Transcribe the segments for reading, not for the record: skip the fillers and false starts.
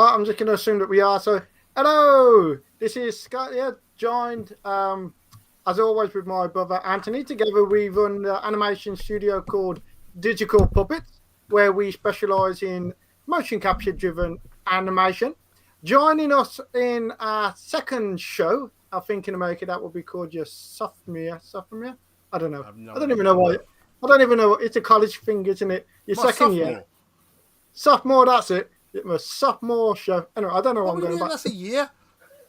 I'm just going to assume that we are. So, hello, this is Scott here, joined, as always, with my brother Anthony. Together, we run the animation studio called Digital Puppets, where we specialize in motion capture-driven animation. Joining us in our second show, I think in America that would be called your sophomore. I don't know. I don't even know why. I don't even know. It's a college thing, isn't it? Your second year. Sophomore, that's it. It was sophomore show. Anyway, I don't know what I'm going back. That's a year.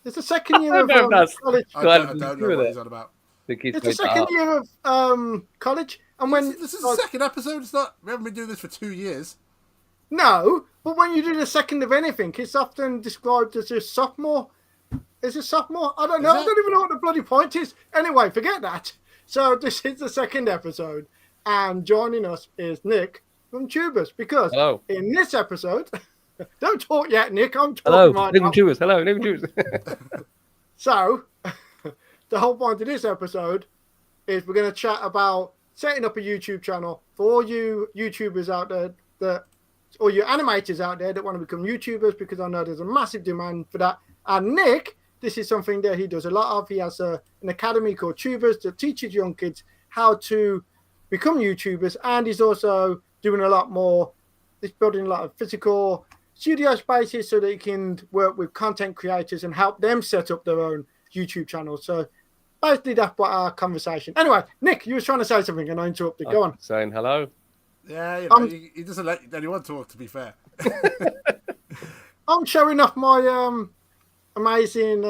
It's the second year of college. I don't know what he's on about. It's the second year of college. And when this is the second episode, it's not. We haven't been doing this for 2 years. No, but when you do the second of anything, it's often described as a sophomore. Is it sophomore? I don't know. I don't even know what the bloody point is. Anyway, forget that. So this is the second episode, and joining us is Nick from Tubers, because in this episode, don't talk yet, Nick. I'm talking right now. Tubers. Hello, Nick from Tubers. So, the whole point of this episode is we're going to chat about setting up a YouTube channel for all you YouTubers out there, or your animators out there that want to become YouTubers, because I know there's a massive demand for that. And Nick, this is something that he does a lot of. He has an academy called Tubers that teaches young kids how to become YouTubers, and he's also doing a lot more. He's building a lot of physical studio spaces so that he can work with content creators and help them set up their own YouTube channels. So basically that's what our conversation. Anyway, Nick, you were trying to say something and I interrupted. Go on. Saying hello. Yeah, he doesn't let anyone talk, to be fair. I'm showing off my amazing,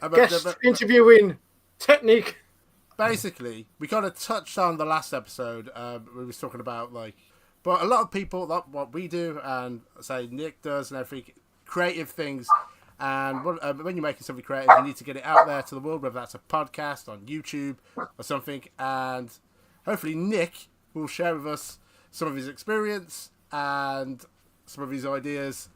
guest interviewing technique. Basically, we kind of touched on the last episode. We was talking about but a lot of people, what we do, and say Nick does, and everything, creative things. And when you're making something creative, you need to get it out there to the world, whether that's a podcast on YouTube or something. And hopefully, Nick will share with us some of his experience and some of his ideas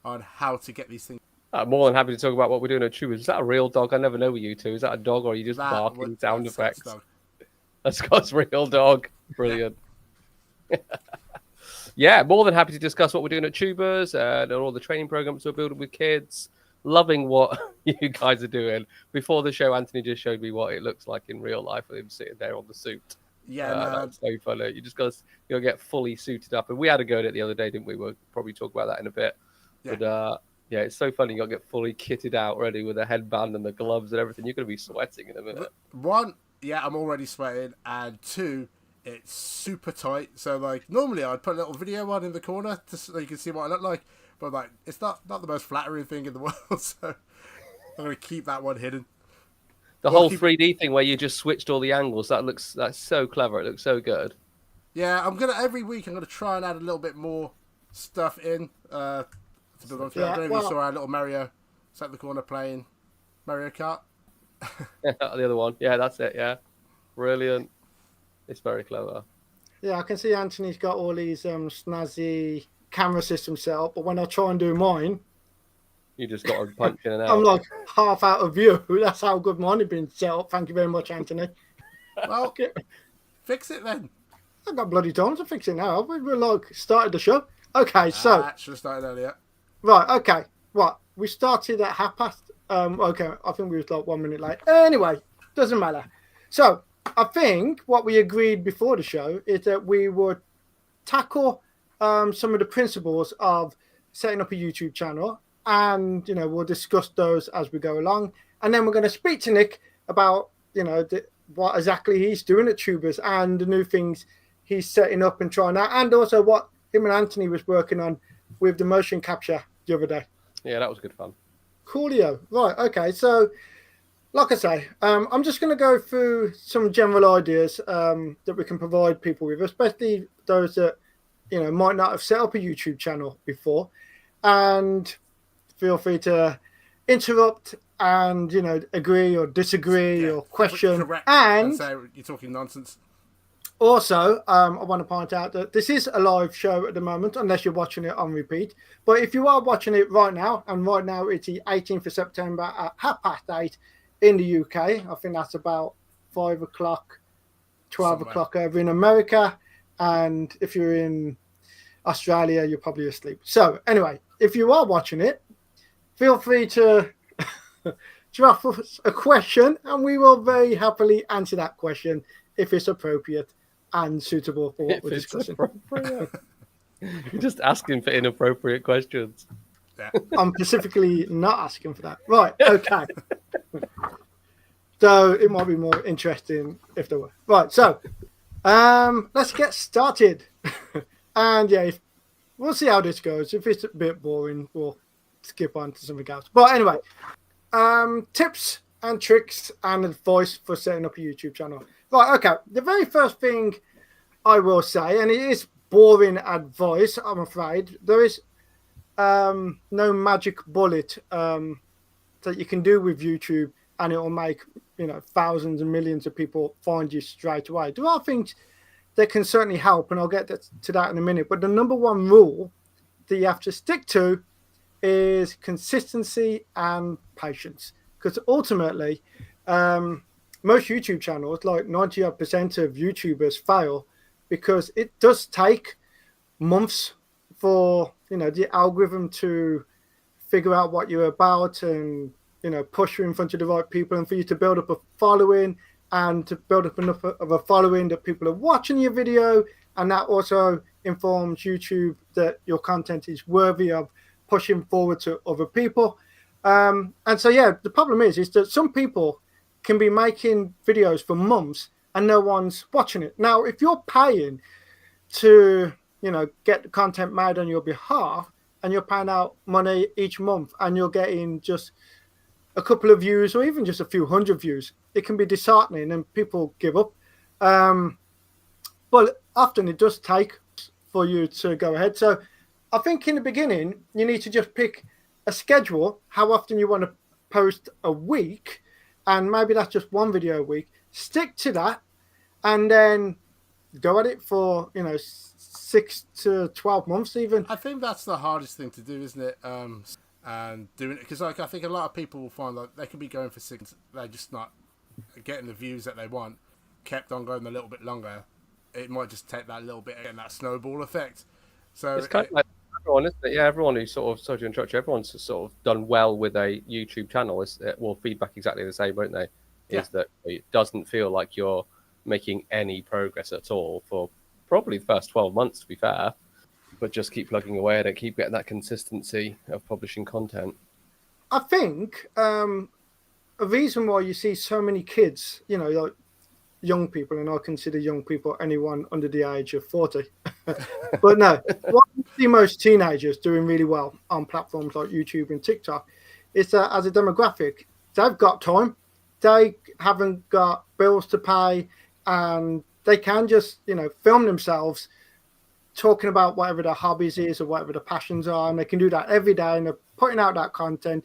on how to get these things. I'm more than happy to talk about what we're doing at Tubers. Is that a real dog? I never know with you two. Is that a dog, or are you just barking sound effects? That's Scott's real dog. Brilliant. Yeah, more than happy to discuss what we're doing at Tubers and all the training programs we're building with kids. Loving what you guys are doing. Before the show, Anthony just showed me what it looks like in real life with him sitting there on the suit. Yeah, that's so funny. You just got to get fully suited up, and we had a go at it the other day, didn't we? We'll probably talk about that in a bit. Yeah. But yeah, it's so funny. You got to get fully kitted out, ready with a headband and the gloves and everything. You're going to be sweating in a minute. One, yeah, I'm already sweating, and two, it's super tight. So normally I'd put a little video on in the corner so you can see what I look like, but it's not the most flattering thing in the world. So I'm going to keep that one hidden. The whole 3D thing where you just switched all the angles, that's so clever. It looks so good. Yeah, every week I'm gonna try and add a little bit more stuff in to build on. I don't know if you saw our little Mario sat in the corner playing Mario Kart. Yeah, the other one. Yeah, that's it. Yeah, brilliant. It's very clever. Yeah, I can see Anthony's got all these snazzy camera systems set up, but when I try and do mine, you just got to punch in and out. I'm like half out of view. That's how good mine has been set up. Thank you very much, Anthony. Well, fix it then. I've got bloody time to fix it now. We're started the show. Okay, so should have started earlier. Right. Okay. What we started at 1:30. Okay, I think we was 1 minute late. Anyway, doesn't matter. So I think what we agreed before the show is that we would tackle some of the principles of setting up a YouTube channel. And, we'll discuss those as we go along. And then we're going to speak to Nick about, what exactly he's doing at Tubers and the new things he's setting up and trying out. And also what him and Anthony was working on with the motion capture the other day. Yeah, that was good fun. Coolio. Right, okay. So, like I say, I'm just going to go through some general ideas that we can provide people with, especially those that, might not have set up a YouTube channel before. And feel free to interrupt and, agree or disagree or question. Correct. And say you're talking nonsense. Also, I want to point out that this is a live show at the moment, unless you're watching it on repeat. But if you are watching it right now, and right now it's the 18th of September at 8:30 in the UK. I think that's about 5 o'clock, 12 o'clock over in America. And if you're in Australia, you're probably asleep. So anyway, if you are watching it, feel free to drop us a question, and we will very happily answer that question if it's appropriate and suitable for what If we're it's discussing. appropriate. You're just asking for inappropriate questions. Yeah. I'm specifically not asking for that. Right, okay. So it might be more interesting if there were. Right, so let's get started. And yeah, we'll see how this goes. If it's a bit boring, we'll skip on to something else. But anyway, tips and tricks and advice for setting up a YouTube channel. Right, okay. The very first thing I will say, and it is boring advice, I'm afraid, there is no magic bullet that you can do with YouTube and it will make, you know, thousands and millions of people find you straight away. There are things that can certainly help, and I'll get to that in a minute. But the number one rule that you have to stick to is consistency and patience. Because ultimately, most YouTube channels, like 90% of YouTubers, fail because it does take months for, you know, the algorithm to figure out what you're about and, you know, push you in front of the right people, and for you to build up a following and to build up enough of a following that people are watching your video, and that also informs YouTube that your content is worthy of pushing forward to other people. And so, yeah, the problem is that some people can be making videos for months and no one's watching it. Now, if you're paying to, you know, get the content made on your behalf, and you're paying out money each month and you're getting just a couple of views or even just a few hundred views, it can be disheartening and people give up. But often it does take for you to go ahead. So I think in the beginning, you need to just pick a schedule, how often you want to post a week, and maybe that's just one video a week. Stick to that, and then go at it for, you know, 6 to 12 months even. I think that's the hardest thing to do, isn't it? And doing it, because like I think a lot of people will find that they can be going for 6, they're just not getting the views that they want. Kept on going a little bit longer, it might just take that little bit and that snowball effect. So It's kind of like everyone, isn't it? Yeah, everyone who's sort of, sorry to interrupt you, everyone's sort of done well with a YouTube channel will feedback exactly the same, won't they? Yeah. Is that it doesn't feel like you're making any progress at all for probably the first 12 months, to be fair, but just keep plugging away at it, keep getting that consistency of publishing content. I think a reason why you see so many kids, you know, like young people, and I consider young people anyone under the age of 40. But no, what you see most teenagers doing really well on platforms like YouTube and TikTok is that as a demographic, they've got time, they haven't got bills to pay, and they can just, you know, film themselves talking about whatever their hobbies is or whatever their passions are, and they can do that every day, and they're putting out that content.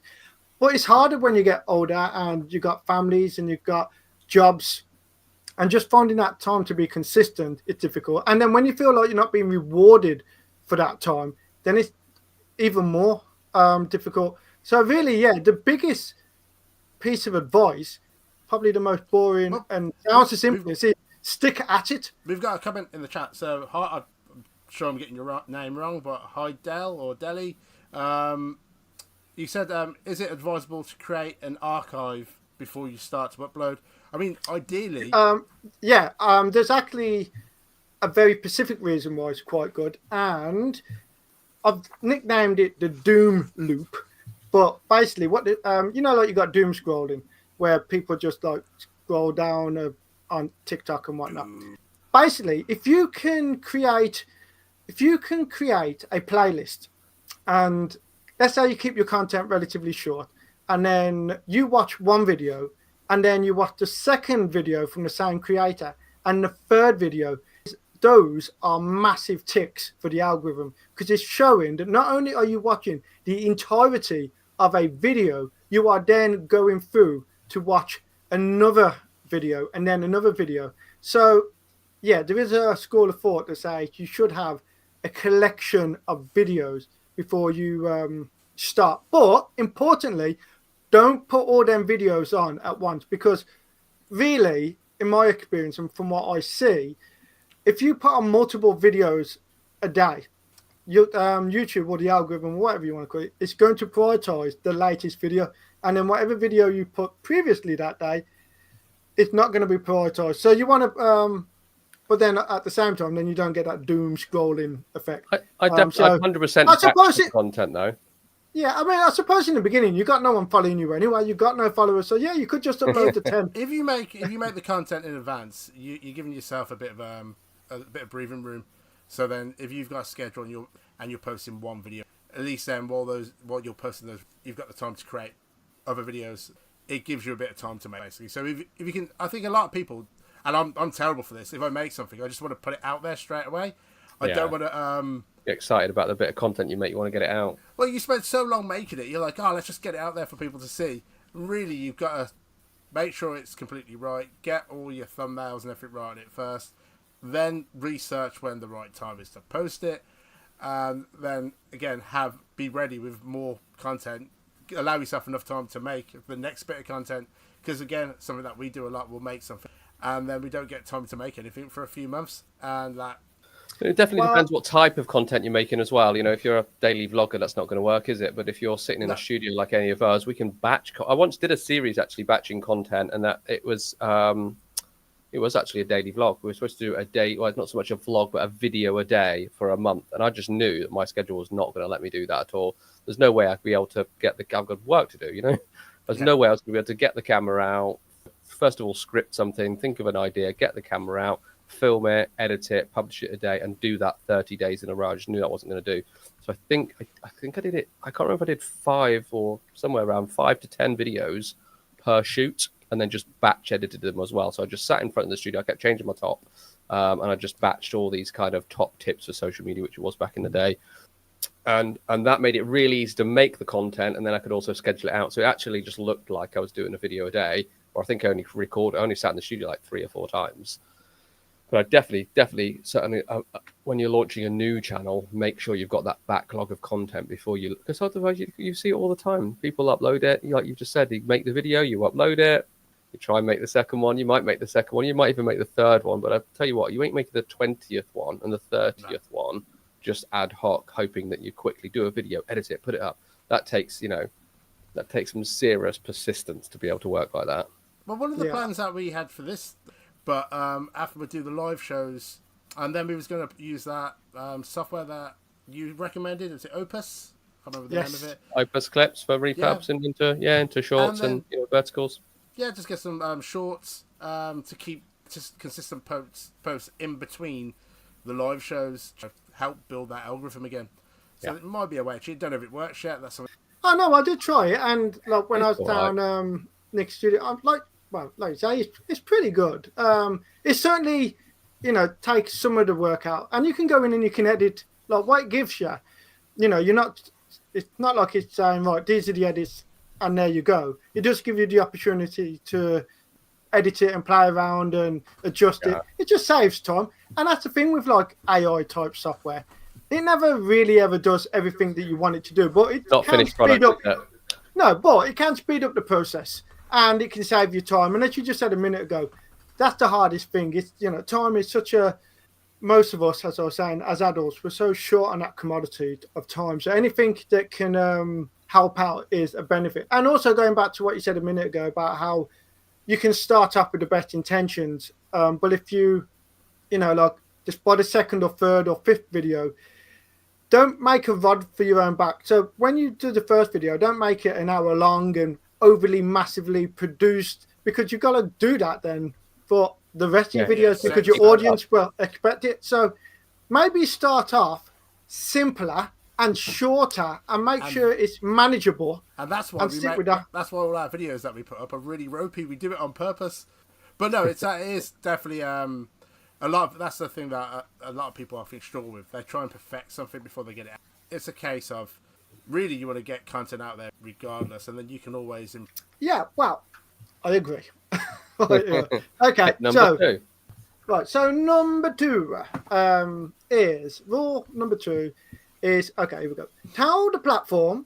But it's harder when you get older and you've got families and you've got jobs, and just finding that time to be consistent is difficult. And then when you feel like you're not being rewarded for that time, then it's even more difficult. So really, yeah, the biggest piece of advice, probably the most boring and sounds as simple as it, stick at it. We've got a comment in the chat. So I'm sure I'm getting your name wrong, but hi Del or Deli. You said, is it advisable to create an archive before you start to upload? I mean, ideally. There's actually a very specific reason why it's quite good, and I've nicknamed it the Doom Loop. But basically, what you know, like you got doom scrolling, where people just like scroll down on TikTok and whatnot. Basically, if you can create a playlist, and let's say you keep your content relatively short, and then you watch one video, and then you watch the second video from the same creator, and the third video, those are massive ticks for the algorithm, because it's showing that not only are you watching the entirety of a video, you are then going through to watch another video and then another video. So yeah, there is a school of thought that says you should have a collection of videos before you start. But importantly, don't put all them videos on at once, because really, in my experience and from what I see, if you put on multiple videos a day, YouTube or the algorithm, whatever you want to call it, it's going to prioritize the latest video, and then whatever video you put previously that day, it's not going to be prioritized. So you want to, but then at the same time, then you don't get that doom scrolling effect. I definitely 100% I suppose batch the content though. Yeah, I mean, I suppose in the beginning you got no one following you anyway. You got no followers, so yeah, you could just upload the 10. If you make the content in advance, you're giving yourself a bit of breathing room. So then, if you've got a schedule and you're posting one video, at least then while you're posting those, you've got the time to create other videos. It gives you a bit of time to make, basically. So if you can, I think a lot of people, and I'm terrible for this. If I make something, I just want to put it out there straight away. I don't want to get excited about the bit of content you make. You want to get it out. Well, you spent so long making it. You're like, oh, let's just get it out there for people to see. Really, you've got to make sure it's completely right. Get all your thumbnails and everything right on it first. Then research when the right time is to post it. Then again, be ready with more content. Allow yourself enough time to make the next bit of content. Because again, something that we do a lot, we'll make something, and then we don't get time to make anything for a few months, and that. It definitely depends what type of content you're making as well. You know, if you're a daily vlogger, that's not going to work, is it? But if you're sitting in a studio like any of us, we can batch. I once did a series actually batching content, and that it was actually a daily vlog. We were supposed to do a day, well, not so much a vlog, but a video a day for a month. And I just knew that my schedule was not going to let me do that at all. There's no way I'd be able to I've got work to do, you know? There's no way I was going to be able to get the camera out. First of all, script something, think of an idea, get the camera out, film it, edit it, publish it a day, and do that 30 days in a row. I just knew that wasn't going to do. So I think I did it. I can't remember if I did 5 or somewhere around 5 to 10 videos per shoot, and then just batch edited them as well. So I just sat in front of the studio. I kept changing my top, and I just batched all these kind of top tips for social media, which it was back in the day. And that made it really easy to make the content, and then I could also schedule it out. So it actually just looked like I was doing a video a day, or I think I only sat in the studio like 3 or 4 times. But I definitely, certainly, when you're launching a new channel, make sure you've got that backlog of content before you, because otherwise you see it all the time. People upload it, like you just said, you make the video, you upload it, you try and make the second one, you might make the second one, you might even make the third one, but I tell you what, you ain't making the 20th one and the 30th one just ad hoc, hoping that you quickly do a video, edit it, put it up. That takes some serious persistence to be able to work like that. Well, one of the plans that we had for this, but after we do the live shows, and then we was going to use that software that you recommended. Is it Opus? I can't remember the name of it. Opus clips for refurbs and into shorts and verticals. Yeah, just get some shorts to keep just consistent posts in between the live shows to help build that algorithm again. So it might be a way. Actually, don't know if it works yet. That's something. Oh no, I did try it, and like when I was down Nick's studio, I'm like, well, like you say, it's pretty good. It certainly, takes some of the work out, and you can go in and you can edit like what it gives you. You're not. It's not like it's saying right, these are the edits, and there you go. It does give you the opportunity to edit it and play around and adjust it. It just saves time, and that's the thing with like AI type software. It never really ever does everything that you want it to do, but it not can finished speed product. up. No, but it can speed up the process, and it can save you time. And as you just said a minute ago, that's the hardest thing. It's time is such a. Most of us, as I was saying, as adults, we're so short on that commodity of time. So anything that can help out is a benefit. And also going back to what you said a minute ago about how you can start up with the best intentions, but if you, like just by the second or third or fifth video, don't make a rod for your own back. So when you do the first video, don't make it an hour long and overly massively produced, because you've got to do that then for the rest of your videos, because your audience will expect it. So maybe start off simpler and shorter and make sure it's manageable. And that's why that's why all our videos that we put up are really ropey. We do it on purpose. But no, it is definitely a lot of, that's the thing that a lot of people I think struggle with. They try and perfect something before they get it out. It's a case of really you want to get content out there regardless, and then you can always yeah, well, I agree. Okay, Number 2. Right, so number 2 is rule number 2 is, okay, here we go. Tell the platform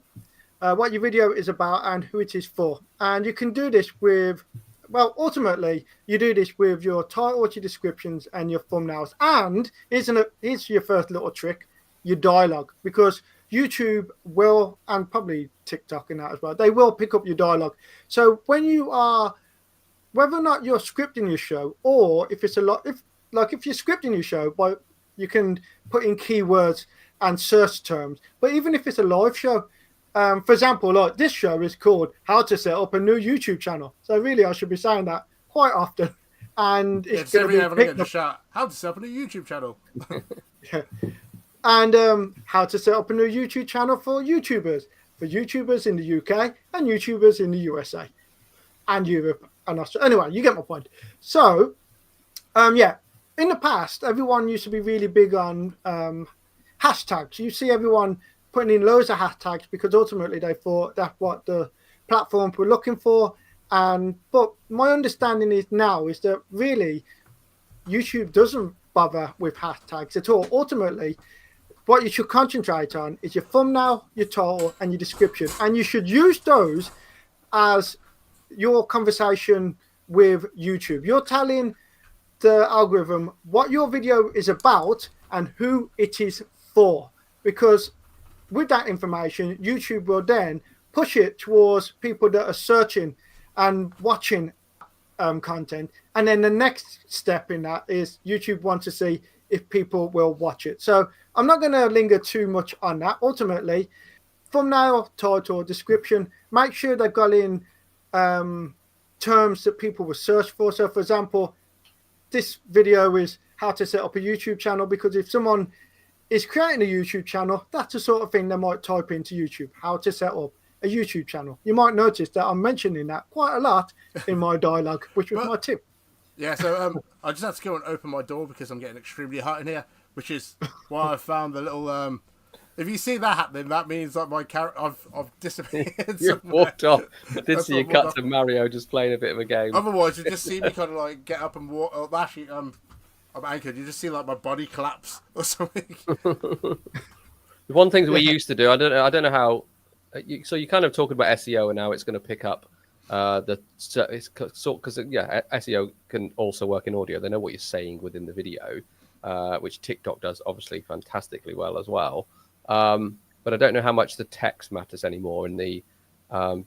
what your video is about and who it is for. And you can do this with, well, ultimately, you do this with your title, your descriptions, and your thumbnails. And here's your first little trick. your dialogue, because YouTube will, and probably TikTok and that as well, they will pick up your dialogue. So when you are, whether or not you're scripting your show, or if it's a lot, if you're scripting your show, you can put in keywords and search terms. But even if it's a live show, for example, like this show is called "How to Set Up a New YouTube Channel," so really I should be saying that quite often. And it's going to be picked up. Shout, how to set up a new YouTube channel. Yeah. And how to set up a new YouTube channel for YouTubers in the UK and YouTubers in the USA and Europe and Australia. Anyway, you get my point. So, yeah, in the past, everyone used to be really big on hashtags. You see everyone putting in loads of hashtags because ultimately they thought that's what the platforms were looking for. But my understanding is that really YouTube doesn't bother with hashtags at all. Ultimately, what you should concentrate on is your thumbnail, your title, and your description. And you should use those as your conversation with YouTube. You're telling the algorithm what your video is about and who it is for. Because with that information, YouTube will then push it towards people that are searching and watching content. And then the next step in that is YouTube wants to see if people will watch it. So I'm not going to linger too much on that. Ultimately, thumbnail, title, description, make sure they've got in terms that people will search for. So for example, this video is how to set up a YouTube channel, because if someone is creating a YouTube channel, that's the sort of thing they might type into YouTube, how to set up a YouTube channel. You might notice that I'm mentioning that quite a lot in my dialogue, which was my tip. Yeah, so I just had to go and open my door because I'm getting extremely hot in here, which is why I found the little. If you see that happening, that means that my character I've disappeared. You walked off. I did see you cut to Mario just playing a bit of a game. Otherwise, you just see me kind of like get up and walk. Actually, I'm anchored. You just see like my body collapse or something. One thing that we used to do, I don't know how. So you're kind of talking about SEO and how it's going to pick up because SEO can also work in audio. They know what you're saying within the video, which TikTok does obviously fantastically well as well. But I don't know how much the text matters anymore in the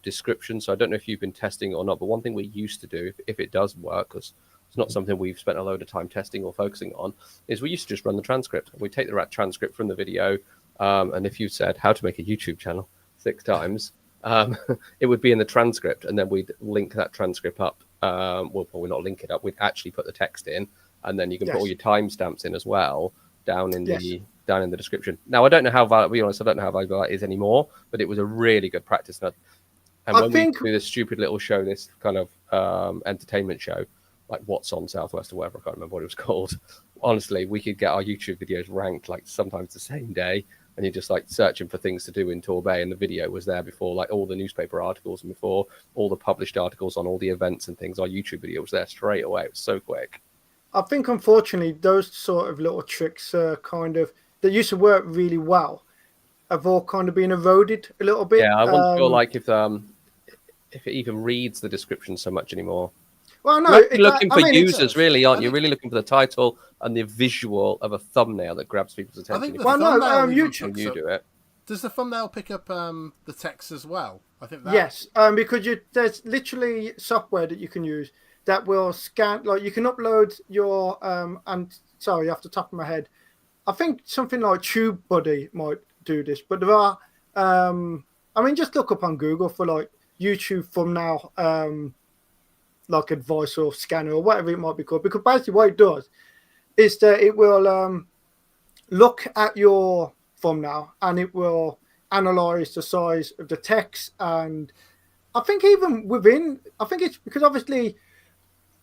description. So I don't know if you've been testing or not. But one thing we used to do, if it does work, because it's not something we've spent a load of time testing or focusing on, is we used to just run the transcript. We take the transcript from the video, and if you said how to make a YouTube channel 6 times, it would be in the transcript, and then we'd link that transcript up. Well, we'll not link it up. We'd actually put the text in, and then you can put all your timestamps in as well down in the description. Now, I don't know how valuable. To be honest, I don't know how valuable that is anymore. But it was a really good practice. And when we do this stupid little show, this kind of entertainment show, like What's on Southwest or whatever, I can't remember what it was called. Honestly, we could get our YouTube videos ranked like sometimes the same day. And you're just like searching for things to do in Torbay, and the video was there before like all the newspaper articles and before all the published articles on all the events and things. Our YouTube video was there straight away. It was so quick. I think unfortunately those sort of little tricks that used to work really well have all kind of been eroded a little bit. Yeah, I wonder feel like if it even reads the description so much anymore. Well, no, you're looking for users, really, aren't you? Really looking for the title and the visual of a thumbnail that grabs people's attention. YouTube. You do it. Does the thumbnail pick up the text as well? I think that. Yes, because there's literally software that you can use that will scan. Like you can upload your sorry, off the top of my head, I think something like TubeBuddy might do this, but there are. Just look up on Google for like YouTube thumbnail. Like advice or scanner or whatever it might be called, because basically what it does is that it will look at your thumbnail and it will analyze the size of the text. And I think it's because obviously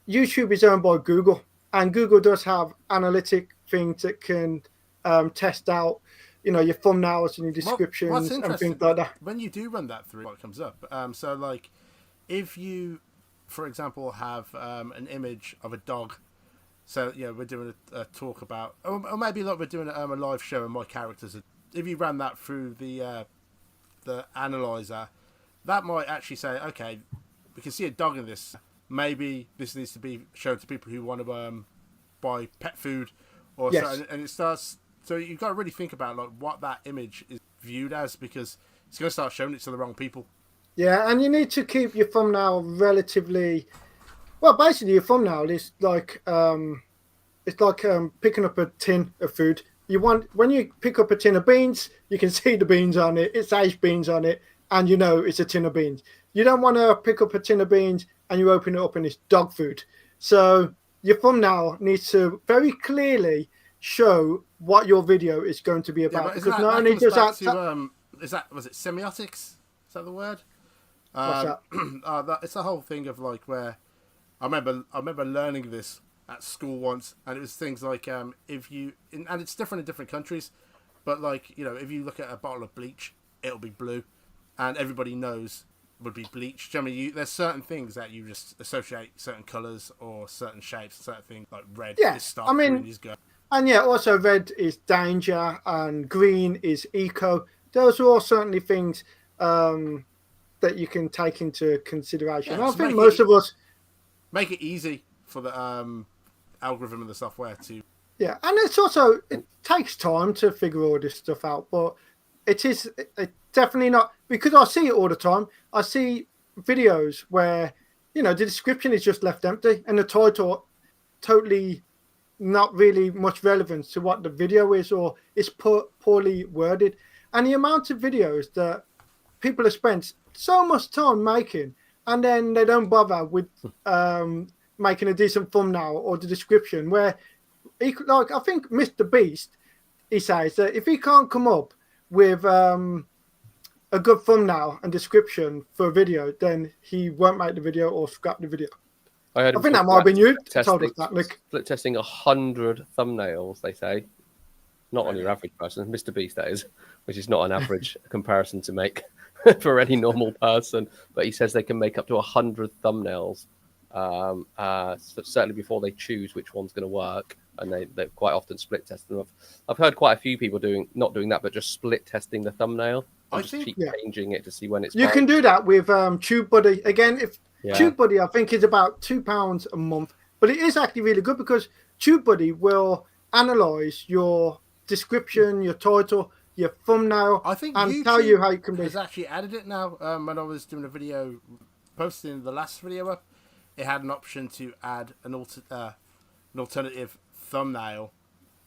YouTube is owned by Google, and Google does have analytic things that can test out your thumbnails and your descriptions and things like that. When you do run that through, what comes up? So like if you, for example, have an image of a dog. So, we're doing a talk about, or maybe like we're doing a live show and my characters. If you ran that through the analyzer, that might actually say, okay, we can see a dog in this. Maybe this needs to be shown to people who want to buy pet food, or yes. so, and it starts So you've got to really think about like what that image is viewed as, because it's going to start showing it to the wrong people. Yeah, and you need to keep your thumbnail relatively well. Basically, your thumbnail is like picking up a tin of food. You want when you pick up a tin of beans, you can see the beans on it. It says beans on it, and you know it's a tin of beans. You don't want to pick up a tin of beans and you open it up and it's dog food. So your thumbnail needs to very clearly show what your video is going to be about. Yeah, but because that, not that only comes does back that to was it semiotics? Is that the word? what's that? It's the whole thing of like where I remember learning this at school once, and it was things like if you and it's different in different countries, but like if you look at a bottle of bleach, it'll be blue, and everybody knows would be bleach. Generally, there's certain things that you just associate certain colours or certain shapes, certain things like red is stop, green is go. And yeah, also red is danger and green is eco. Those are all certainly things that you can take into consideration. Yeah, I think most of us make it easy for the algorithm and the software to. Yeah, and it takes time to figure all this stuff out, but it definitely not, because I see it all the time. I see videos where the description is just left empty and the title totally not really much relevance to what the video is, or it's poorly worded. And the amount of videos that people have spent so much time making, and then they don't bother with making a decent thumbnail or the description, where I think Mr. Beast, he says that if he can't come up with a good thumbnail and description for a video, then he won't make the video or scrap the video. I think that might have been you told us that, Nick. Split testing 100 thumbnails, they say. Not on your average person, Mr. Beast, that is, which is not an average comparison to make for any normal person. But he says they can make up to 100 thumbnails, certainly before they choose which one's going to work. And they quite often split test them. I've heard quite a few people not doing that, but just split testing the thumbnail. I just keep changing it to see when it's. You can do that with TubeBuddy. Again, TubeBuddy, I think, is about £2 a month, but it is actually really good because TubeBuddy will analyze your description, your title, your thumbnail, I think and YouTube tell you how it can be. has actually added it now. When I was doing a video, posting the last video up, it had an option to add an alternative thumbnail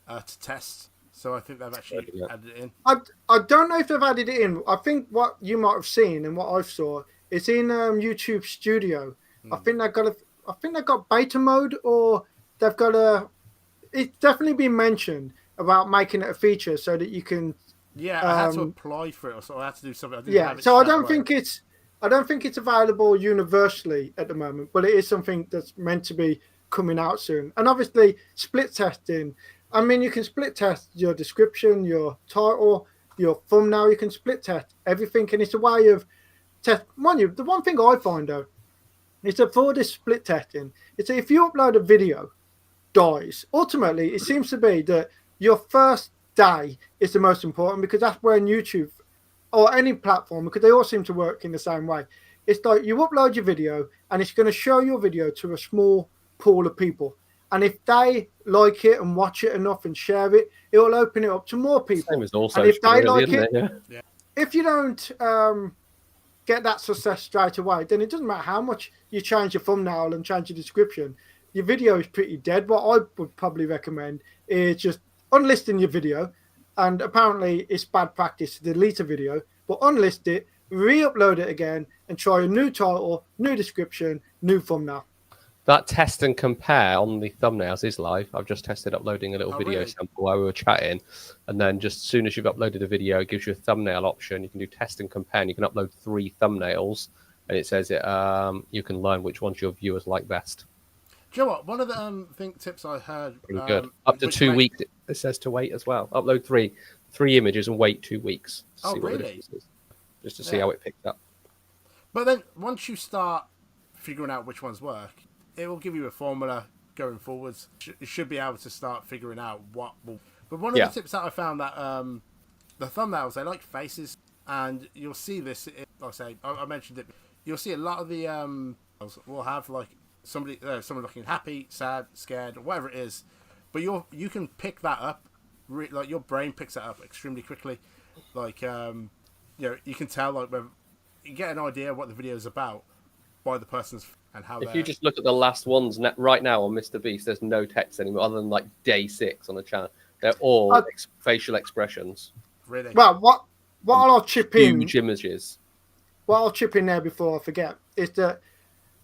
to test. So I think they've actually added it in. I don't know if they've added it in. I think what you might have seen and what I've saw is in YouTube Studio. I think they've got beta mode, or they've got it's definitely been mentioned about making it a feature so that you can. Yeah, I had to apply for it, so I had to do something. I don't think it's available universally at the moment, but it is something that's meant to be coming out soon. And obviously, split testing. I mean, you can split test your description, your title, your thumbnail. You can split test everything, and it's a way of test. Mind you, the one thing I find though is that for this split testing, it's that if you upload a video, dies. Ultimately, it seems to be that your first day is the most important, because that's when YouTube or any platform, because they all seem to work in the same way. It's like you upload your video and it's going to show your video to a small pool of people. And if they like it and watch it enough and share it, it will open it up to more people. Same as also and if they really, like it, yeah. If you don't get that success straight away, then it doesn't matter how much you change your thumbnail and change your description. Your video is pretty dead. What I would probably recommend is just unlisting your video. And apparently it's bad practice to delete a video, but unlist it, re-upload it again, and try a new title, new description, new thumbnail. That test and compare on the thumbnails is live. I've just tested uploading a little video sample while we were chatting. And then just as soon as you've uploaded a video, it gives you a thumbnail option. You can do test and compare, and you can upload 3 thumbnails. And it says you can learn which ones your viewers like best. Do you know what? One of the tips I heard... Pretty good. Up to 2 weeks, it says to wait as well. Upload 3 images and wait 2 weeks. To see what the difference is. Just to see how it picks up. But then once you start figuring out which ones work, it will give you a formula going forwards. You should be able to start figuring out what will... But one of the tips that I found that the thumbnails, they like faces. And you'll see this, I mentioned it, you'll see a lot of the will have like someone looking happy, sad, scared, or whatever it is. But you can pick that up like your brain picks that up extremely quickly. Like you can tell like whether you get an idea of what the video is about by the person's and how. If you just look at the last ones right now on Mr. Beast, there's no text anymore other than like day 6 on the channel. They're all facial expressions. Really. Well, what I'll chip in. Huge images. What I'll chip in there before I forget is that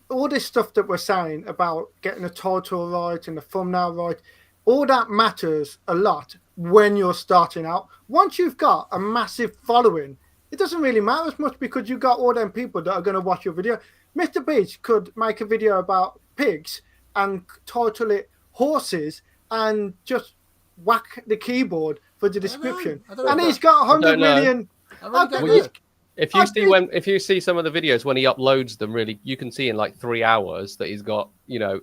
all this stuff that we're saying about getting a title right and the thumbnail right, all that matters a lot when you're starting out. Once you've got a massive following, it doesn't really matter as much because you've got all them people that are going to watch your video. Mr. Beast could make a video about pigs and title it horses and just whack the keyboard for the description. And he's got 100 million. If you see some of the videos when he uploads them, really, you can see in like 3 hours that he's got,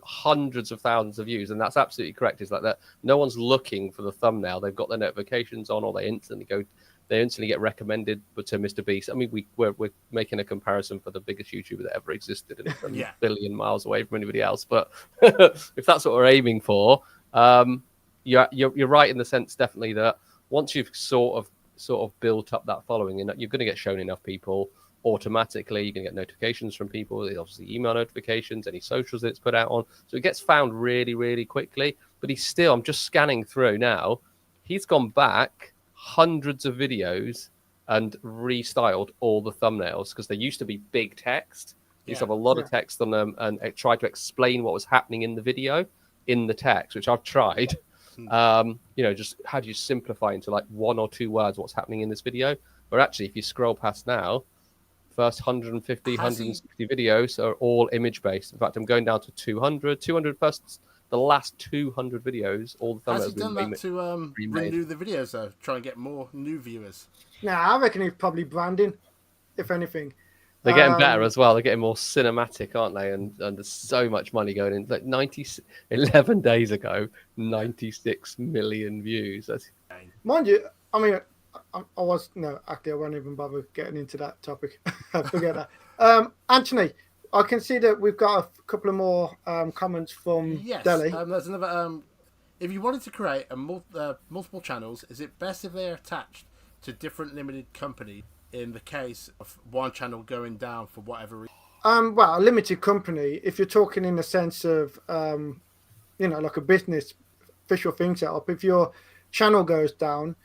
hundreds of thousands of views, and that's absolutely correct. It's like that. No one's looking for the thumbnail; they've got their notifications on, or they instantly get recommended to Mr. Beast. I mean, we're making a comparison for the biggest YouTuber that ever existed, and a billion miles away from anybody else. But if that's what we're aiming for, you're right in the sense, definitely, that once you've sort of built up that following, and you're going to get shown enough people automatically. You're going to get notifications from people. There's obviously email notifications, any socials that it's put out on. So it gets found really, really quickly. But I'm just scanning through now. He's gone back hundreds of videos and restyled all the thumbnails because they used to be big text. He used to have a lot of text on them and tried to explain what was happening in the video in the text, which I've tried. Just how do you simplify into like 1 or 2 words what's happening in this video? Or actually, if you scroll past now, first 150 videos are all image based. In fact, I'm going down to 200 first. The last 200 videos, all the thumbnails. Has he done that to renew the videos though? Try and get more new viewers. Nah, I reckon he's probably branding, if anything. They're getting better as well. They're getting more cinematic, aren't they? And there's so much money going in. Like 11 days ago, 96 million views. That's... Mind you, I mean, I won't even bother getting into that topic. Forget that. Anthony, I can see that we've got a couple of more comments from Delhi. There's another. If you wanted to create a multiple channels, is it best if they're attached to different limited companies? In the case of one channel going down for whatever reason? Well, a limited company, if you're talking in the sense of, like a business, official thing set up, if your channel goes down,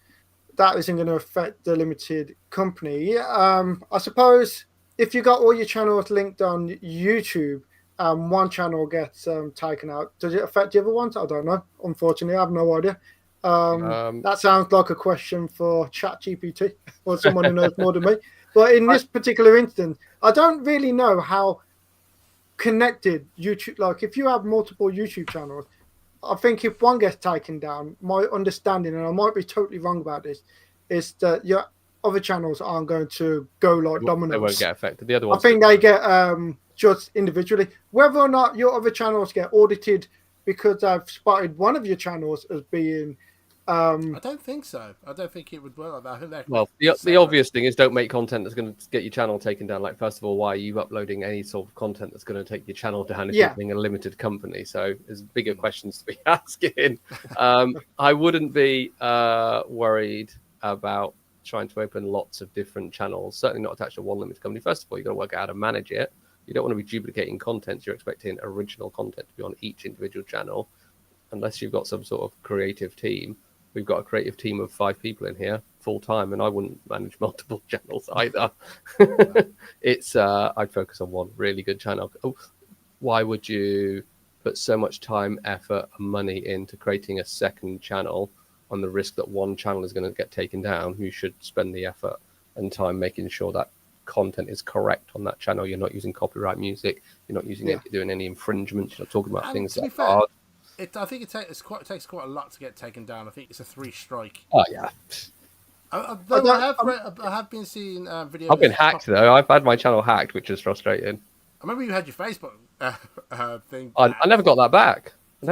that isn't going to affect the limited company. I suppose if you got all your channels linked on YouTube, one channel gets taken out, does it affect the other ones? I don't know. Unfortunately, I have no idea. That sounds like a question for ChatGPT or someone who knows more than me. But in this particular instance, I don't really know how connected YouTube. Like, if you have multiple YouTube channels, I think if one gets taken down, my understanding, and I might be totally wrong about this, is that your other channels aren't going to go like dominoes. They won't get affected. The other ones, I think they get judged individually. Whether or not your other channels get audited because I've spotted one of your channels as being I don't think so. I don't think it would work like that. Well, the obvious thing is don't make content that's going to get your channel taken down. Like, first of all, why are you uploading any sort of content that's going to take your channel down if you're being a limited company? So there's bigger questions to be asking. I wouldn't be worried about trying to open lots of different channels, certainly not attached to one limited company. First of all, you've got to work out how to manage it. You don't want to be duplicating content. You're expecting original content to be on each individual channel, unless you've got some sort of creative team. We've got a creative team of 5 people in here full time, and I wouldn't manage multiple channels either. I'd focus on one really good channel. Why would you put so much time, effort, and money into creating a second channel on the risk that one channel is going to get taken down? You should spend the effort and time making sure that content is correct on that channel. You're not using copyright music. You're not using doing any infringements. You're not talking about things that are hard. I think it takes quite a lot to get taken down. I think it's a 3 strike. Oh yeah. I have been seeing videos. I've been hacked though. I've had my channel hacked, which is frustrating. I remember you had your Facebook thing. I never got that back. I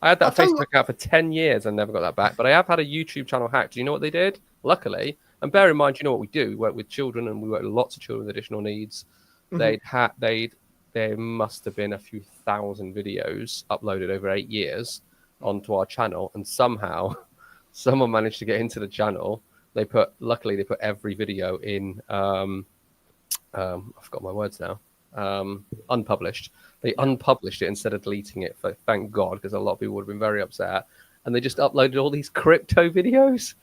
had that Facebook account for 10 years and never got that back. But I have had a YouTube channel hacked. Do you know what they did? Luckily, and bear in mind, you know what we do? We work with children, and we work with lots of children with additional needs. Mm-hmm. There must have been a few thousand videos uploaded over 8 years onto our channel, and somehow someone managed to get into the channel. Luckily they put every video in. I forgot my words now. Unpublished. They unpublished it instead of deleting it. Thank God, because a lot of people would have been very upset. And they just uploaded all these crypto videos.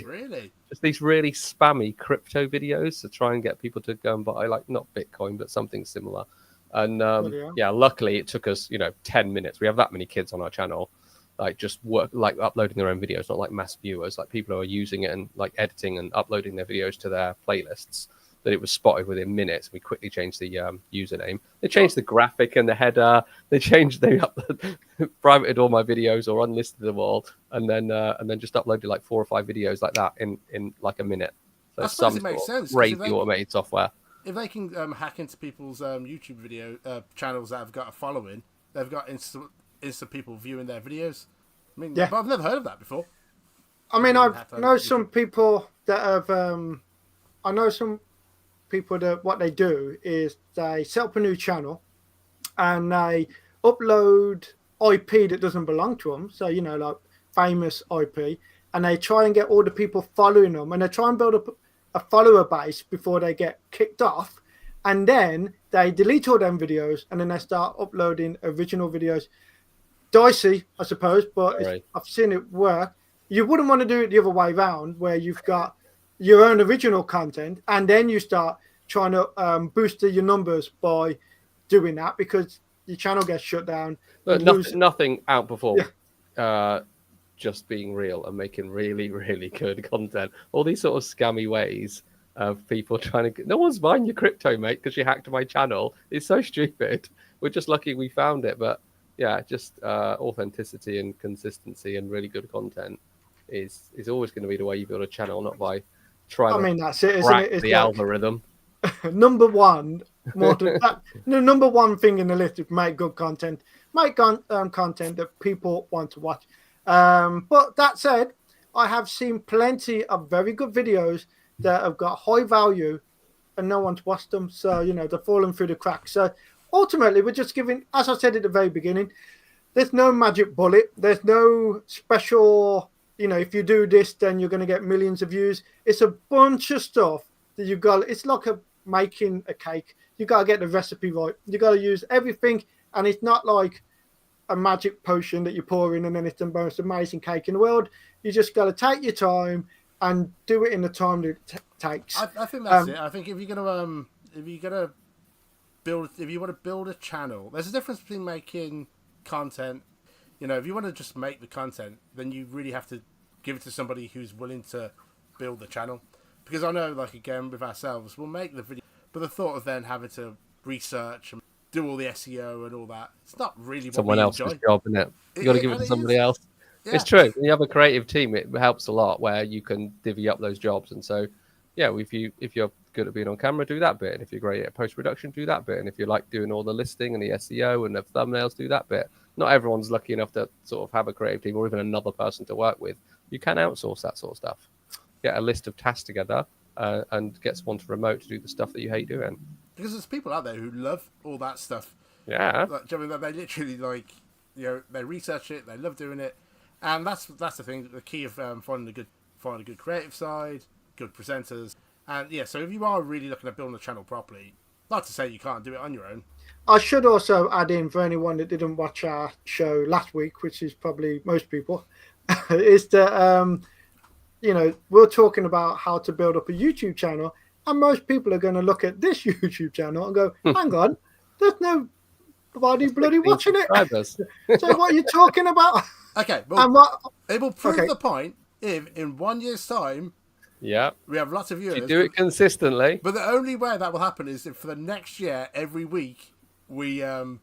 Really? Just these really spammy crypto videos to try and get people to go and buy, like, not Bitcoin, but something similar. And yeah, luckily it took us, 10 minutes. We have that many kids on our channel, like just uploading their own videos, not like mass viewers, like people who are using it and like editing and uploading their videos to their playlists. That it was spotted within minutes. We quickly changed the username. They changed the graphic and the header. They privated all my videos or unlisted them all, and then just uploaded like 4 or 5 videos like that in like a minute. So I suppose it makes sense. Crazy automated software. If they can hack into people's YouTube video channels that have got a following, they've got instant people viewing their videos. I mean, but I've never heard of that before. I mean, I know some people that have. I know some people that what they do is they set up a new channel and they upload IP that doesn't belong to them. So, like famous IP, and they try and get all the people following them, and they try and build up a follower base before they get kicked off. And then they delete all them videos, and then they start uploading original videos. Dicey, I suppose, but I've seen it work. You wouldn't want to do it the other way around, where you've got your own original content, and then you start trying to boost your numbers by doing that, because your channel gets shut down. But nothing outperforms just being real and making really, really good content. All these sort of scammy ways of people trying to... No one's buying your crypto, mate, because you hacked my channel. It's so stupid. We're just lucky we found it. But yeah, just authenticity and consistency and really good content is always going to be the way you build a channel, not by trying that's it, crack isn't it? It's the algorithm. Number one, the number one thing in the list is make good content. Make content that people want to watch. But that said, I have seen plenty of very good videos that have got high value and no one's watched them. So, they're falling through the cracks. So ultimately, we're just giving, as I said at the very beginning, there's no magic bullet. There's no special, if you do this, then you're going to get millions of views. It's a bunch of stuff that you've got. It's like making a cake. You got to get the recipe right. You got to use everything. And it's not like a magic potion that you pour in and then it's the most amazing cake in the world. You just got to take your time and do it in the time that it takes. I think that's it. I think if you want to build a channel, there's a difference between making content. If you want to just make the content, then you really have to give it to somebody who's willing to build the channel. Because I know, like, again, with ourselves, we'll make the video, but the thought of then having to research and do all the SEO and all that, it's not really what someone we else's enjoy. job, isn't it? You got to give it to somebody else. Yeah. It's true. When you have a creative team, it helps a lot where you can divvy up those jobs. And so, yeah, if you're good at being on camera, do that bit. And if you're great at post-production, do that bit. And if you like doing all the listing and the SEO and the thumbnails, do that bit. Not everyone's lucky enough to sort of have a creative team or even another person to work with. You can outsource that sort of stuff. Get a list of tasks together and get someone to remote to do the stuff that you hate doing. Because there's people out there who love all that stuff. Yeah. Like, they literally, they research it, they love doing it. And that's the thing, the key of finding a good creative side, good presenters. And yeah, so if you are really looking at building a channel properly, not to say you can't do it on your own. I should also add in, for anyone that didn't watch our show last week, which is probably most people, is that, we're talking about how to build up a YouTube channel, and most people are going to look at this YouTube channel and go, hang on, there's nobody bloody watching it. So what are you talking about? Okay, well, it will prove the point if in 1 year's time, we have lots of viewers. You do it consistently. But the only way that will happen is if for the next year, every week, we do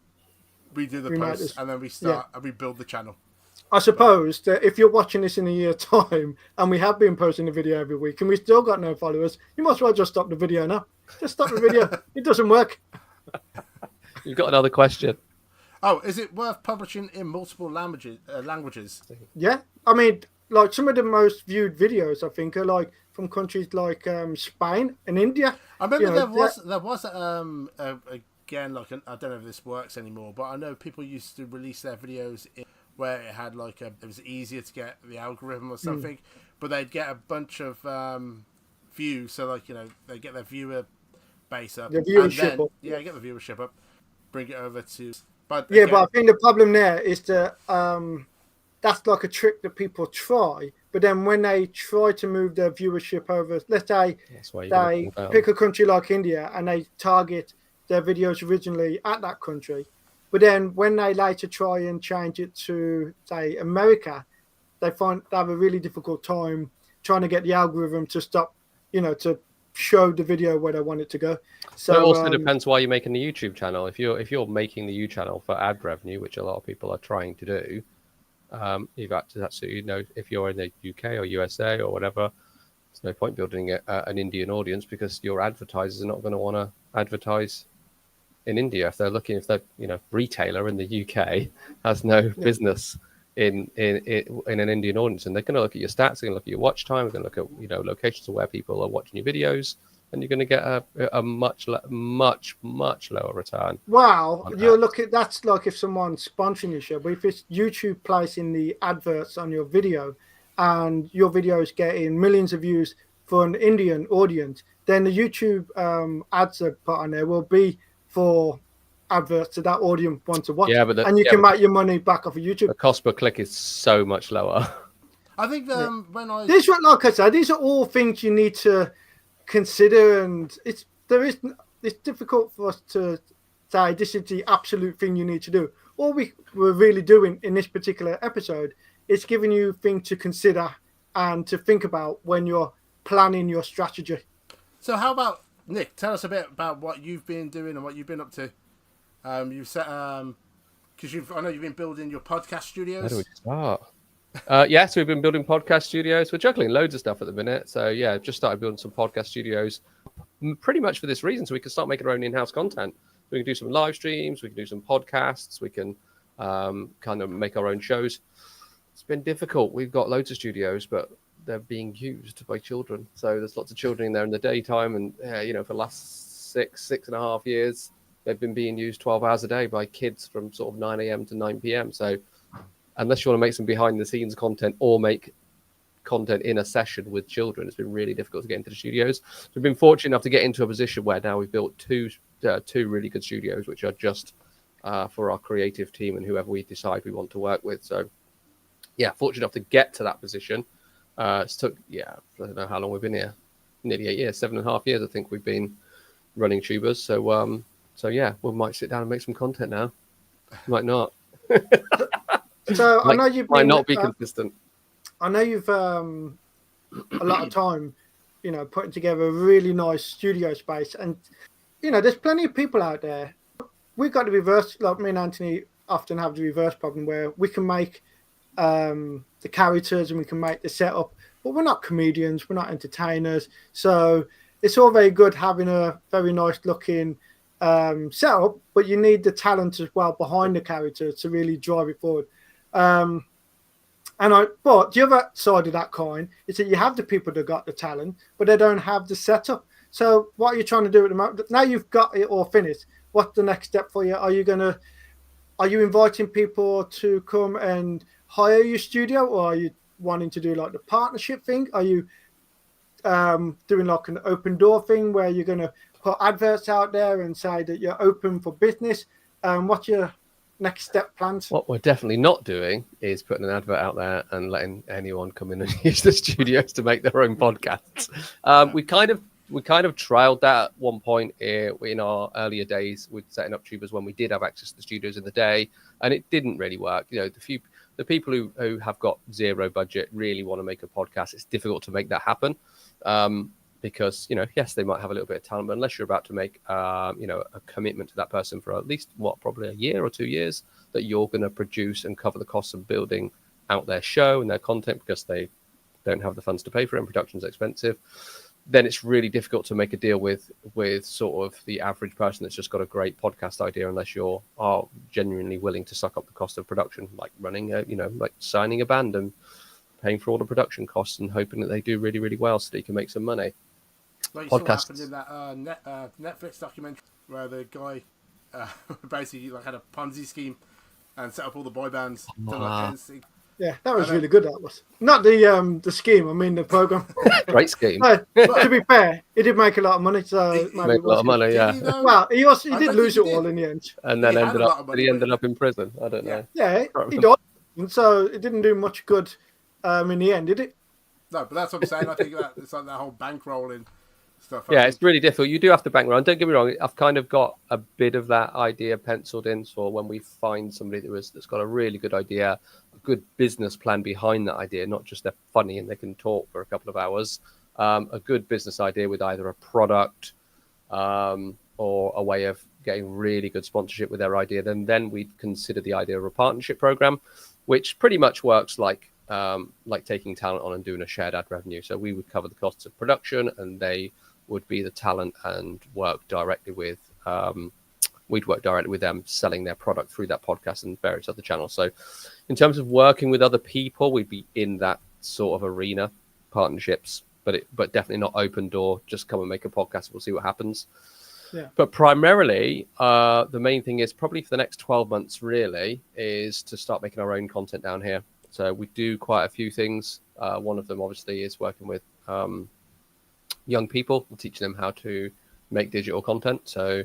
the posts and then we start and we build the channel. I suppose that if you're watching this in a year's time and we have been posting a video every week and we still got no followers, you might as well just stop the video now. Just stop the video. It doesn't work. You've got another question. Oh, is it worth publishing in multiple languages? Yeah. I mean, like some of the most viewed videos, I think, are like from countries like Spain and India. I remember there was again, like, I don't know if this works anymore, but I know people used to release their videos in where it had like it was easier to get the algorithm or something, but they'd get a bunch of views. So like they get their viewer base up, The viewership and then up. get the viewership up, bring it over to. But Yeah, again, but I think the problem there is that that's like a trick that people try, but then when they try to move their viewership over, let's say That's why they pick a country like India and they target their videos originally at that country, but then when they later try and change it to, say, America, they have a really difficult time trying to get the algorithm to stop, to show the video where they want it to go. So it also depends why you're making the YouTube channel. If you're making the YouTube channel for ad revenue, which a lot of people are trying to do, you've got to absolutely if you're in the UK or USA or whatever, there's no point building an Indian audience because your advertisers are not going to want to advertise in India if they're retailer in the UK has no business in an Indian audience, and they're going to look at your stats, they're going to look at your watch time, they're going to look at locations of where people are watching your videos, and you're going to get a much lower return. Wow, you're looking. That's like if someone's sponsoring your show, but if it's YouTube placing the adverts on your video, and your video is getting millions of views for an Indian audience, then the YouTube ads are put on there will be for adverts that audience wants to watch. Yeah, but and you can make your money back off of YouTube. The cost per click is so much lower. I think like I said, these are all things you need to consider, and it's difficult for us to say this is the absolute thing you need to do. All we're really doing in this particular episode is giving you things to consider and to think about when you're planning your strategy. So how about Nick? Tell us a bit about what you've been doing and what you've been up to. You've set because I know you've been building your podcast studios. Where do we start? Yes, we've been building podcast studios. We're juggling loads of stuff at the minute. So yeah, just started building some podcast studios pretty much for this reason. So we can start making our own in-house content. We can do some live streams. We can do some podcasts. We can kind of make our own shows. It's been difficult. We've got loads of studios, but they're being used by children. So there's lots of children in there in the daytime. And, for the last 6.5 years, they've been being used 12 hours a day by kids from sort of 9 a.m. to 9 p.m. So unless you want to make some behind the scenes content or make content in a session with children, it's been really difficult to get into the studios. So we've been fortunate enough to get into a position where now we've built two really good studios, which are just for our creative team and whoever we decide we want to work with. So yeah, fortunate enough to get to that position. It's took, I don't know how long we've been here, nearly 8 years, 7.5 years, I think we've been running Tubers. So yeah, we might sit down and make some content now. Might not. So I know you've might not be consistent. I know you've a lot of time, putting together a really nice studio space, and there's plenty of people out there. We've got the reverse, like me and Anthony often have the reverse problem where we can make the characters and we can make the setup, but we're not comedians, we're not entertainers, so it's all very good having a very nice looking setup, but you need the talent as well behind the character to really drive it forward. But the other side of that coin is that you have the people that got the talent, but they don't have the setup. So what are you trying to do at the moment? Now you've got it all finished. What's the next step for you? Are you inviting people to come and hire your studio, or are you wanting to do like the partnership thing? Are you doing like an open door thing where you're going to put adverts out there and say that you're open for business? What's your next step plans? What we're definitely not doing is putting an advert out there and letting anyone come in and use the studios to make their own podcasts. We kind of trialed that at one point in our earlier days with setting up Tubers when we did have access to the studios in the day, and it didn't really work. The people who have got zero budget really want to make a podcast. It's difficult to make that happen. Because, yes, they might have a little bit of talent, but unless you're about to make, a commitment to that person for at least, probably a year or 2 years, that you're going to produce and cover the costs of building out their show and their content because they don't have the funds to pay for it and production's expensive, then it's really difficult to make a deal with sort of the average person that's just got a great podcast idea unless you are genuinely willing to suck up the cost of production, like running, like signing a band and paying for all the production costs and hoping that they do really, really well so that you can make some money. Like you saw what happened in that Netflix documentary where the guy basically had a Ponzi scheme and set up all the boy bands. Done Wow. like NSYNC. Yeah, that was And then- really good. That was not the scheme. I mean the program. Great scheme. But to be fair, he did make a lot of money, so He- maybe Made it a lot was of good. money, Did yeah. he though? Well, he I did don't lose it think he all did. in the end. And then He had ended a lot up, of but money, he but- ended up in prison. I don't Yeah. know. Yeah, he died, and so it didn't do much good in the end, did it? No, but that's what I'm saying. I think that it's like that whole bankrolling stuff. I Yeah, think- it's really difficult. You do have to bankroll. And don't get me wrong, I've kind of got a bit of that idea penciled in for when we find somebody that's got a really good idea, a good business plan behind that idea, not just they're funny and they can talk for a couple of hours. A good business idea with either a product or a way of getting really good sponsorship with their idea. Then we'd consider the idea of a partnership program, which pretty much works like taking talent on and doing a shared ad revenue. So we would cover the costs of production, and they would be the talent and work directly with. We'd work directly with them, selling their product through that podcast and various other channels. So, in terms of working with other people, we'd be in that sort of arena, partnerships, but definitely not open door. Just come and make a podcast. We'll see what happens. Yeah. But primarily, the main thing is probably for the next 12 months, really, is to start making our own content down here. So we do quite a few things. One of them, obviously, is working with young people, teaching them how to make digital content. So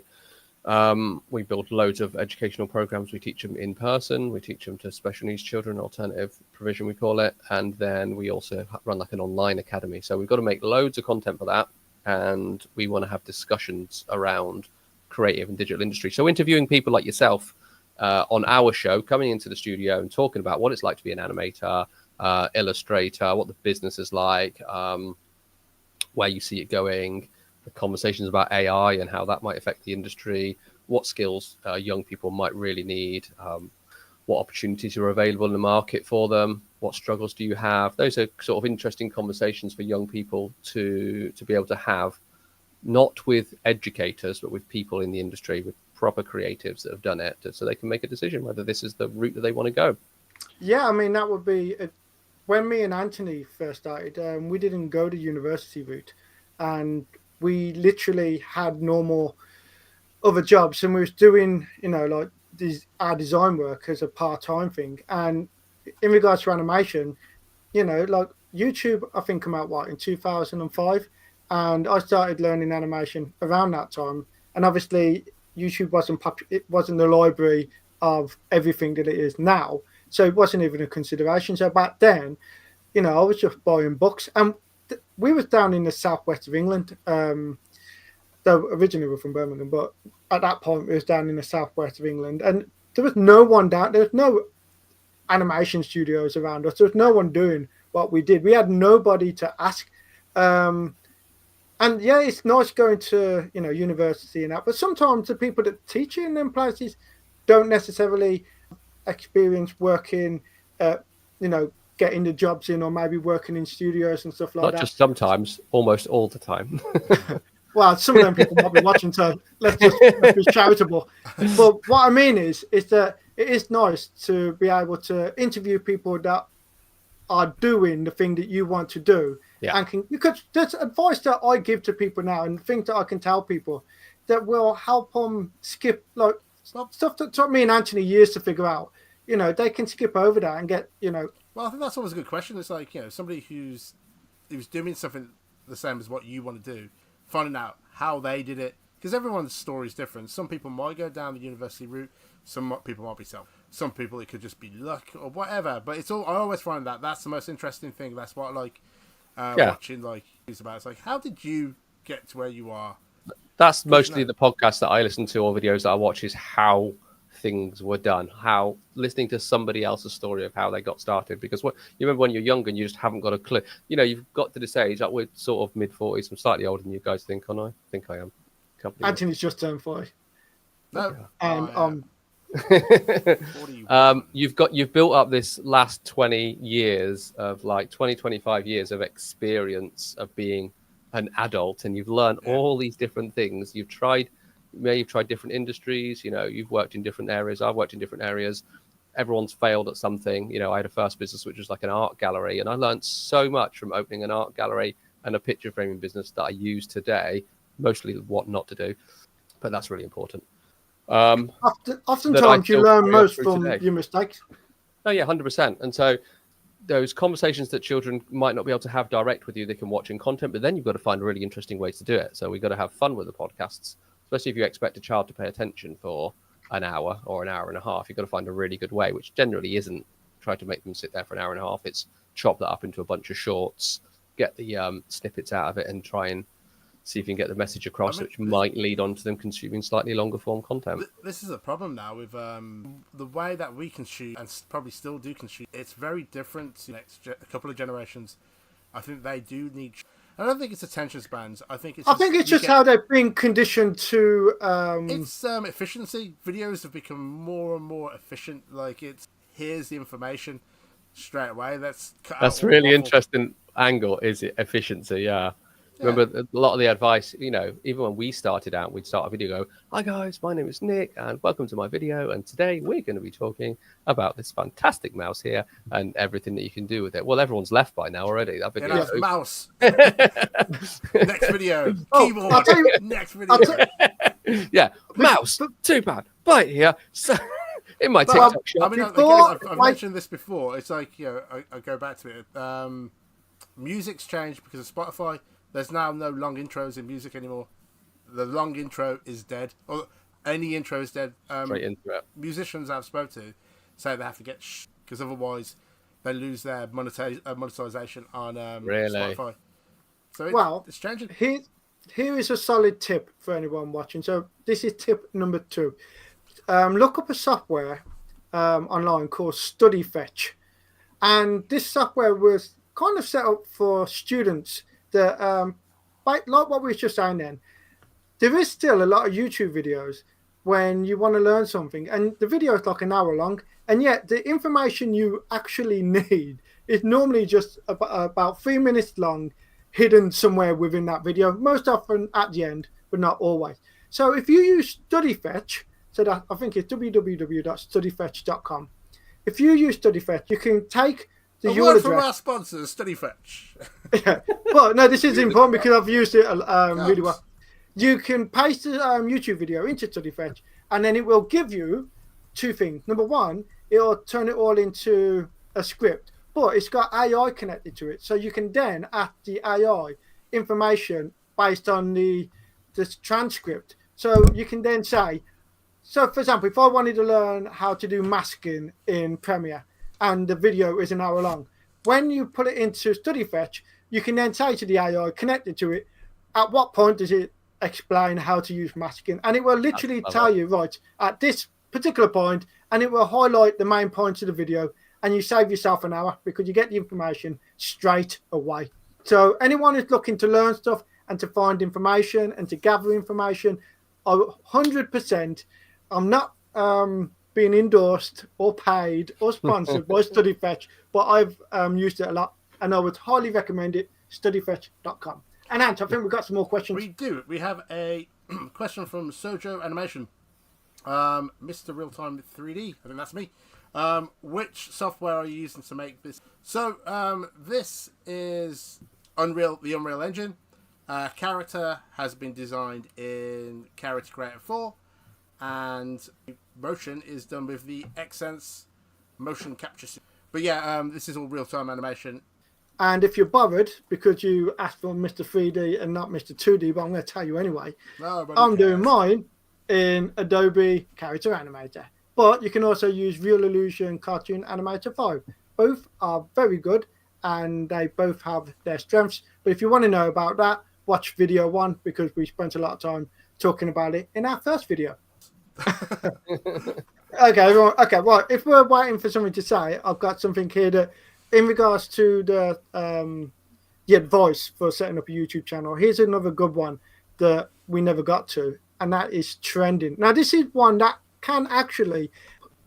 we build loads of educational programs. We teach them in person. We teach them to special needs children, alternative provision, we call it. And then we also run like an online academy. So we've got to make loads of content for that. And we want to have discussions around creative and digital industry. So interviewing people like yourself on our show, coming into the studio and talking about what it's like to be an animator, illustrator, what the business is like, where you see it going, the conversations about AI and how that might affect the industry, what skills young people might really need, what opportunities are available in the market for them, what struggles do you have. Those are sort of interesting conversations for young people to be able to have, not with educators, but with people in the industry, with proper creatives that have done it, so they can make a decision whether this is the route that they want to go. Yeah, I mean, that would be when me and Anthony first started, we didn't go the university route, and we literally had normal other jobs, and we was doing, like our design work as a part-time thing. And in regards to animation, like YouTube, I think came out in 2005, and I started learning animation around that time. And obviously, YouTube it wasn't the library of everything that it is now, so it wasn't even a consideration. So back then, I was just buying books, and we was down in the southwest of England. Though originally we're from Birmingham, but at that point we was down in the southwest of England, and there was no one down. There was no animation studios around us. There was no one doing what we did. We had nobody to ask. And yeah, it's nice going to university and that, but sometimes the people that teach you in them places don't necessarily experience working, getting the jobs in, or maybe working in studios and stuff like Not that. just sometimes, almost all the time. Well, some of them people might be watching, so let's be charitable. But what I mean is that it is nice to be able to interview people that are doing the thing that you want to do. Yeah. And because there's advice that I give to people now, and things that I can tell people that will help them skip, like stuff that took me and Anthony years to figure out. They can skip over that and get, Well, I think that's always a good question. It's like, somebody who's doing something the same as what you want to do, finding out how they did it, because everyone's story is different. Some people might go down the university route. Some people might be self. Some people it could just be luck or whatever. But it's all. I always find that's the most interesting thing. That's what I like watching. Like it's about. It's like, how did you get to where you are? That's mostly the podcasts that I listen to or videos that I watch, is how things were done, how listening to somebody else's story of how they got started. Because you remember when you're younger and you just haven't got a clue. You've got to this age, like we're sort of mid-40s. I'm slightly older than you guys think, aren't I? I think I am. Anthony's just turned 5. No, And you've built up this last 20 years of 25 years of experience of being an adult, and you've learned all these different things. You've tried different industries, you've worked in different areas. I've worked in different areas. Everyone's failed at something. I had a first business which was like an art gallery, and I learned so much from opening an art gallery and a picture framing business that I use today, mostly what not to do, but that's really important. Oftentimes, you still learn carry on most through from today. your mistakes. Oh yeah, 100%. And so those conversations that children might not be able to have direct with you, they can watch in content, but then you've got to find really interesting ways to do it. So we've got to have fun with the podcasts, especially if you expect a child to pay attention for an hour or an hour and a half. You've got to find a really good way, which generally isn't try to make them sit there for an hour and a half. It's chop that up into a bunch of shorts, get the snippets out of it, and try and see if you can get the message across, which might lead on to them consuming slightly longer form content. This is a problem now with the way that we consume and probably still do consume. It's very different to a couple of generations. I think they do need. I don't think it's attention spans. I think it's just how they've been conditioned to. It's efficiency. Videos have become more and more efficient. Like here's the information straight away. That's really interesting angle. Is it efficiency? Yeah. Remember, a lot of the advice, even when we started out, we'd start a video, go, "Hi guys, my name is Nick, and welcome to my video. And today we're going to be talking about this fantastic mouse here and everything that you can do with it." Well, everyone's left by now already. That video. Mouse. Next video. Keyboard. Next video. Yeah, mouse. Too bad. Right here. So, in my TikTok shop. I mean, I've mentioned this before. It's like, I go back to it. Music's changed because of Spotify. There's now no long intros in music anymore. The long intro is dead. Or any intro is dead. Straight into it. Musicians I've spoke to say they have to get because otherwise they lose their monetization on Spotify. So it's changing. Here is a solid tip for anyone watching. So this is tip number 2. Look up a software online called StudyFetch. And this software was kind of set up for students that, like what we were just saying then, there is still a lot of YouTube videos when you want to learn something, and the video is like an hour long, and yet the information you actually need is normally just about 3 minutes long, hidden somewhere within that video, most often at the end, but not always. So if you use StudyFetch, so that I think it's www.studyfetch.com. If you use StudyFetch, you can take the URL address. From our sponsors, StudyFetch. Yeah. Well, no, this is important because I've used it really well. You can paste the YouTube video into StudyFetch, and then it will give you 2 things. Number 1, it will turn it all into a script, but it's got AI connected to it, so you can then ask the AI information based on the transcript. So you can then say, so for example, if I wanted to learn how to do masking in Premiere, and the video is an hour long, when you put it into StudyFetch, you can then say to the AI connected to it, at what point does it explain how to use masking? And it will literally tell you, right, at this particular point, and it will highlight the main points of the video, and you save yourself an hour because you get the information straight away. So anyone who's looking to learn stuff and to find information and to gather information, 100%, I'm not being endorsed or paid or sponsored by StudyFetch, but I've used it a lot, and I would highly recommend it. StudyFetch.com. And Ant, I think we've got some more questions. We do. We have a question from Sojo Animation. Mr. Realtime 3D, I think that's me. Which software are you using to make this? So this is the Unreal Engine. Character has been designed in Character Creator 4, and motion is done with the Xsense motion capture system. But yeah, this is all real-time animation. And if you're bothered because you asked for Mr. 3D and not Mr. 2D, but I'm going to tell you anyway, I'm doing mine in Adobe Character Animator. But you can also use Real Illusion Cartoon Animator 5. Both are very good, and they both have their strengths. But if you want to know about that, watch video 1, because we spent a lot of time talking about it in our first video. Okay, everyone. Okay, well, if we're waiting for something to say, I've got something here that, in regards to the advice for setting up a YouTube channel, here's another good one that we never got to, and that is trending. Now, this is one that can actually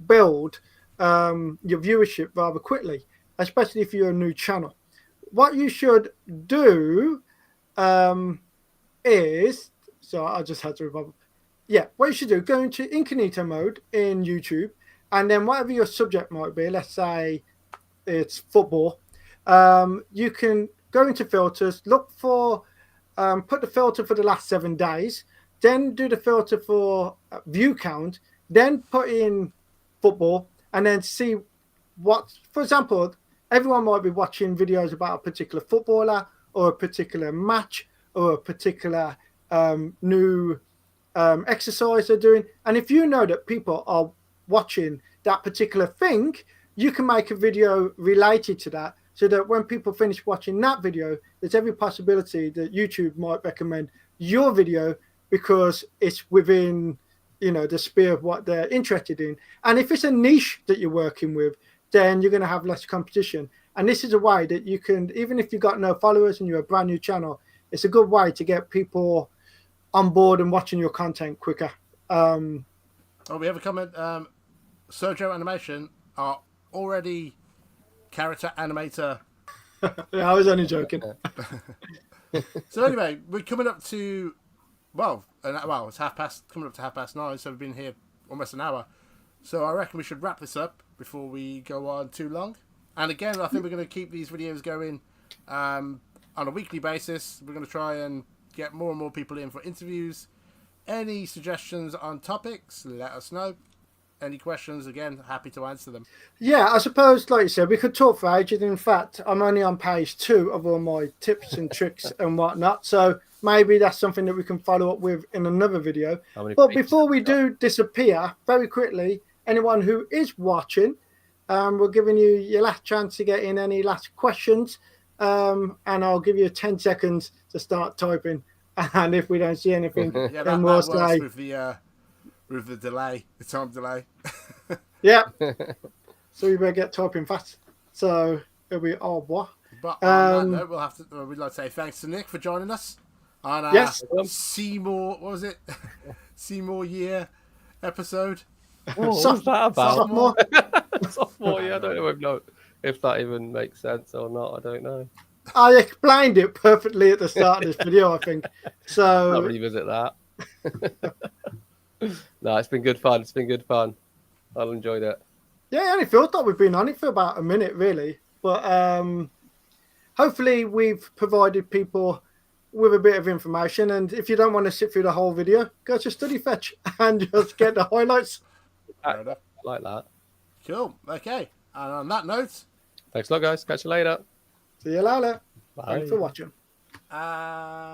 build your viewership rather quickly, especially if you're a new channel. What you should do is, so I just had to revolve. Yeah, what you should do, go into incognito mode in YouTube, and then whatever your subject might be, let's say it's football, you can go into filters, look for, put the filter for the last 7 days, then do the filter for view count, then put in football, and then see what, for example, everyone might be watching videos about a particular footballer or a particular match or a particular new exercise they're doing. And if you know that people are watching that particular thing, you can make a video related to that, so that when people finish watching that video, there's every possibility that YouTube might recommend your video because it's within, you know, the sphere of what they're interested in. And if it's a niche that you're working with, then you're going to have less competition. And this is a way that you can, even if you've got no followers and you're a brand new channel, it's a good way to get people on board and watching your content quicker. Oh, we have a comment. Sojo Animation are already character animator. Yeah, I was only joking. So anyway, we're coming up to, well, it's coming up to 9:30, so we've been here almost an hour. So I reckon we should wrap this up before we go on too long. And again, I think we're going to keep these videos going on a weekly basis. We're going to try and get more and more people in for interviews. Any suggestions on topics, let us know. Any questions, again, happy to answer them. Yeah, I suppose, like you said, we could talk for ages. In fact, I'm only on page 2 of all my tips and tricks and whatnot. So maybe that's something that we can follow up with in another video. But before we do disappear, very quickly, anyone who is watching, we're giving you your last chance to get in any last questions. And I'll give you 10 seconds to start typing. And if we don't see anything, yeah, then we'll works say... with the delay, the time delay. Yeah. So we better get typing fast. So it'll be au revoir. But on that note, we'd like to say thanks to Nick for joining us on our Seymour, what was it? Seymour year episode. Oh, what's that about? Sophomore. Sophomore, yeah, I don't know if that even makes sense or not. I don't know. I explained it perfectly at the start of this video, I think. So I'll revisit that. No, it's been good fun. It's been good fun. I've enjoyed it. Yeah, I only felt like we've been on it for about a minute, really. But hopefully we've provided people with a bit of information. And if you don't want to sit through the whole video, go to StudyFetch and just get the highlights. Fair enough. Like that. Cool. Okay. And on that note, Thanks a lot, guys. Catch you later. See you later. Bye. Thanks for watching.